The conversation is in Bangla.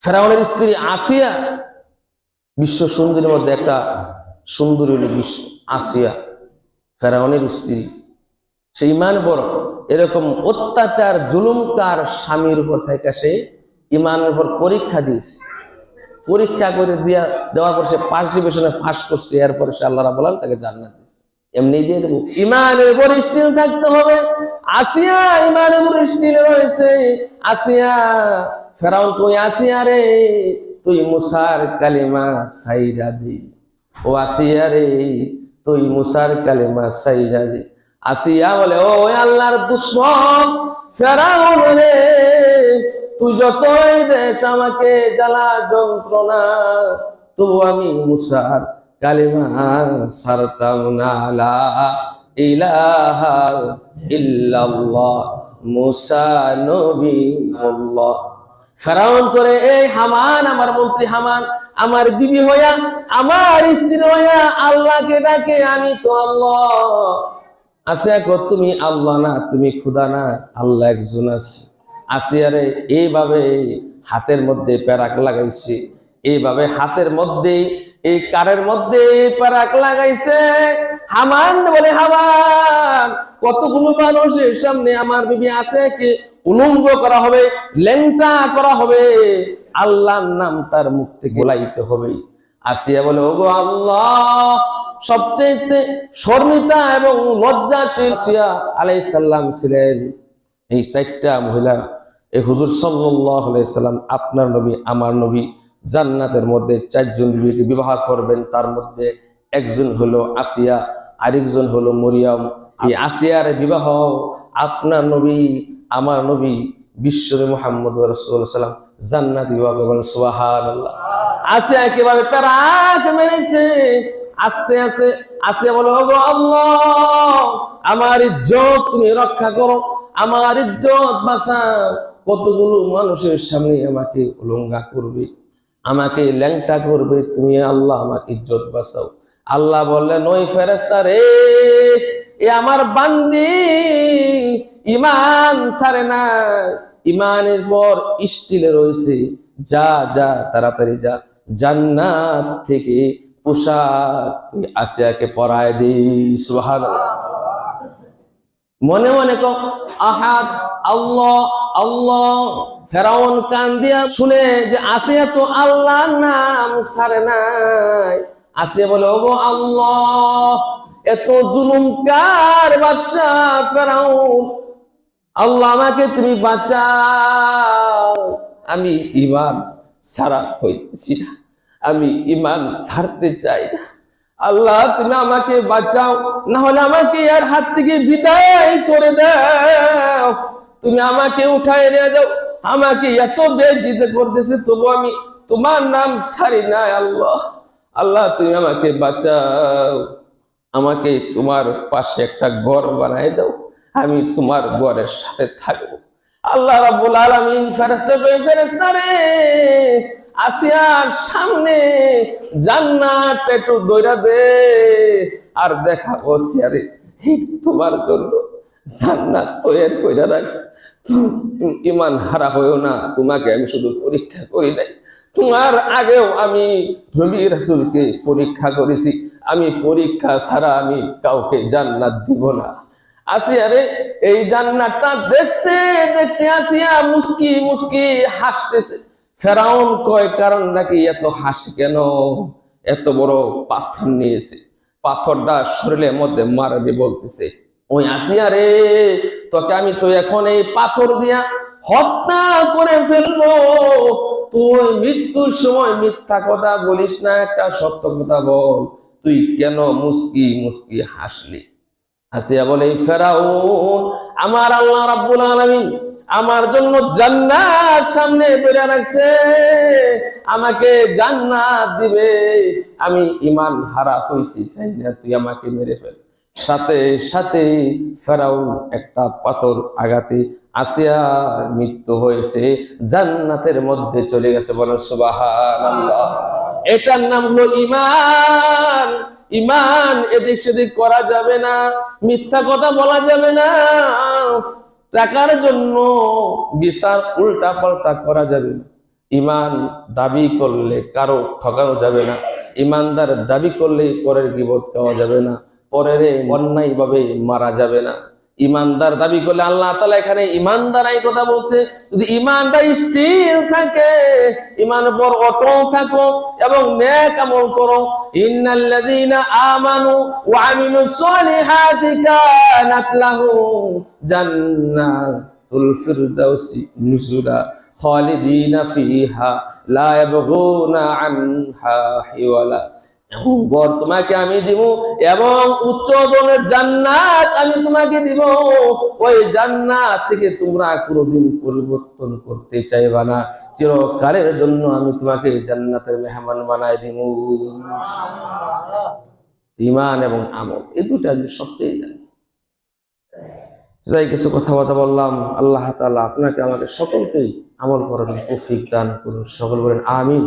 ফেরাউনের স্ত্রী আসিয়া বিশ্ব সুন্দরীর মধ্যে একটা সুন্দরী হল বিশ্ব আসিয়া, ফেরাউনের স্ত্রী। সে ইমান বড়, এরকম অত্যাচার জুলুমকার স্বামীর উপর থেকে সে ইমানের উপর পরীক্ষা দিয়েছে। পরীক্ষা করে দেওয়ার পর সে 5 ডিভিশনে পাস করছে। এরপরে সে আল্লাহ রাব্বুল আলামিন তাকে জান্নাত দিয়েছে। এমনি দিয়ে দেবো? ইমানের উপর স্টিল থাকতে হবে। আসিয়া ইমানের উপর স্টিল রয়েছে। আসিয়া, ফেরাউন কই, আসিয়া রে তুই মুসার কালিমা সাইরা দে। ও আসিয়া রে তুই মুসার কালিমা সাইরা দে। আসিয়া বলে, ও আল্লাহর দুশমন ফেরাউন রে, তুই যতই দেশ আমাকে জ্বালা যন্ত্রণা, তবু আমি মুসার কালিমা ছাড়তাম না। লা ইলাহা ইল্লাল্লাহ মুসা নবীউল্লাহ। ফেরাউন করে, এই হামান, আমার মন্ত্রী হামান আমার বিবি হইয়া, আমার স্ত্রী হইয়া আল্লাহকে ডাকে, আমি তো আল্লাহ। আসিয়া কো, তুমি আল্লাহ না, তুমি খুদা না, আল্লাহ একজন আছে। আসিয়ারে এইভাবে হাতের মধ্যে প্যারাক লাগাইছে, এইভাবে হাতের মধ্যে এই কারের মধ্যে প্যারাক লাগাইছে। হামান বলে, হামান কতগুলো মানুষের সামনে আমার বিবি আছে কি উলঙ্গ করা হবে, লেংটা করা হবে, আল্লাহর নাম তার মুখ থেকে বলাইতে হবে। আসিয়া বলে, ওগো আল্লাহ, সবচেয়ে শর্মিতা এবং লজ্জাশীল আসিয়া আলাইহিস সালাম ছিলেন। এই 4টা মহিলা, এই হুজুর সাল্লাল্লাহু আলাইহি সাল্লাম আপনার নবী, আমার নবী জান্নাতের মধ্যে 4 জন বিবিকে বিবাহ করবেন। তার মধ্যে একজন হলো আসিয়া, আরেকজন হলো মরিয়ম। এই আসিয়ার বিবাহ আপনার নবী, আমার নবী বিশ্বনবী মুহাম্মদুর রাসূলুল্লাহ সাল্লাল্লাহু আলাইহি ওয়াসাল্লাম জান্নাত বিবাহ করবেন। সুবহানাল্লাহ। আসিয়া কিভাবে প্যারাক মেরেছে। আস্তে আস্তে আসিয়া বলো, ওগো আল্লাহ, আমার ইজ্জত তুমি রক্ষা করো, আমার ইজ্জত বাঁচাও। কতগুলো মানুষের সামনে আমাকে উলঙ্গা করবে, আমাকে ল্যাংটা করবে, তুমি আল্লাহ আমার ইজ্জত বাঁচাও। আল্লাহ বললেন, ওই ফেরেশতা রে, এ আমার বান্দি ইমান ছাড়ে না, ইমানের পর স্টিলে রয়েছে। যা যা তাড়াতাড়ি যা, জান্নাত থেকে পোশাক তুই আসিয়াকে পরায় দিস। সুবহানাল্লাহ। মনে মনে কো, আহাদ, আল্লাহ আল্লাহ। ফেরাউন কান দিয়া শুনে যে আসিয়া তো আল্লাহর নাম ছাড়ে নাই। আসিয়া বলে, ওগো আল্লাহ, এত জুলুমকার বাদশা ফেরাউন, আল্লাহ আমাকে তুমি বাঁচাও। আমি ইমান ছাড়া হইতেছি না, আমি ইমান ছাড়তে চাই না। আল্লাহ তুমি আমাকে বাঁচাও, না হলে আমাকে আর হাত থেকে বিদায় করে দাও। তুমি আমাকে উঠায় নিয়ে যাও, আমাকে এত বেইজ্জতি করতেছে, তবু আমি তোমার নাম ছাড়ি না। আল্লাহ আল্লাহ তুমি আমাকে বাঁচাও, আমাকে তোমার পাশে একটা ঘর বানায় দাও, আমি তোমার ঘরের সাথে থাকবো। আল্লাহ রাব্বুল আলামিন ফেরেশতা রে, আসিয়ার সামনে জান্নাত একটু দইরা দে, আর দেখাবো আসিয়ারে তোমার জন্য জান্নাত তৈরি কইরা রাখছে। তুমি ঈমান হারা হইও না, তোমাকে আমি শুধু পরীক্ষা করি নাই, তোমার আগেও আমি নবী রাসূলকে পরীক্ষা করেছি। আমি পরীক্ষা ছাড়া আমি কাউকে জান্নাত দিব না। আসিয়া রে, এই জান্নাতটা দেখতে দেখতে আসিয়া মুস্কি মুস্কি হাসতেছে। ফেরাউন কয়, কারণ নাকি এত হাসি কেন? এত বড় পাথর নিয়েছে, পাথরটা শরীরের মধ্যে মারবে বলতেছে। ওই আসিয়া রে, তোকে আমি তো এখন এই পাথর দিয়া হত্যা করে ফেলবো। তুই মৃত্যুর সময় মিথ্যা কথা বলিস না, একটা সত্য কথা বল, তুই কেন মুস্কি মুস্কি হাসলি? আসিয়া বলে, ফেরাউন, আমার আল্লাহ রাব্বুল আলামিন আমার জন্য জান্নাত সামনে ধরে রাখছে, আমাকে জান্নাত দিবে, আমি ঈমান হারা হইতে চাই না, তুই আমাকে মেরে ফেল। সাথে সাথে ফেরাউন একটা পাথর আঘাতে আসিয়ার মৃত্যু হয়েছে, জান্নাতের মধ্যে চলে গেছে। বলেন সুবহানাল্লাহ। এটার নাম হলো ঈমান। ঈমান এদিক সেদিক করা যাবে না, মিথ্যা কথা বলা যাবে না, টাকার জন্য বিচার উল্টা পাল্টা করা যাবে না। ইমান দাবি করলে কারো ঠকানো যাবে না, ইমানদার দাবি করলে পরের গীবত খাওয়া যাবে না, পরের অন্যায় ভাবে মারা যাবে না। ইমানদার দাবি করলে আল্লাহ তাআলা এখানে ইমানদার এই কথা বলছে, যদি ইমানটা স্থির থাকে, ইমান পর অটল থাকো এবং নেক আমল করো, ইন্নাল্লাযীনা আমানু ওয়া আমিলুস সলিহাতি কানাত লাহুম জান্নাতুল ফিরদাউসি নুজুলা খালিদিনা ফিহা লা ইয়াবগুনা আনহা হিওয়ালা। ঘর তোমাকে আমি দিব এবং উচ্চ ধরনের জান্নাত আমি তোমাকে দিব, ওই জান্নাত থেকে তোমরা কোনোদিন পরিবর্তন করতে চাইবা না, চিরকালের জন্য আমি তোমাকে জান্নাতের মেহমান বানাই দিব। ঈমান এবং আমল এই দুটা যে সবচেয়ে জানি। যাই কিছু কথাবার্তা বললাম, আল্লাহ তাআলা আপনাকে আমাদের সকলকেই আমল করার তৌফিক দান করুন। সকল বলেন আমিন।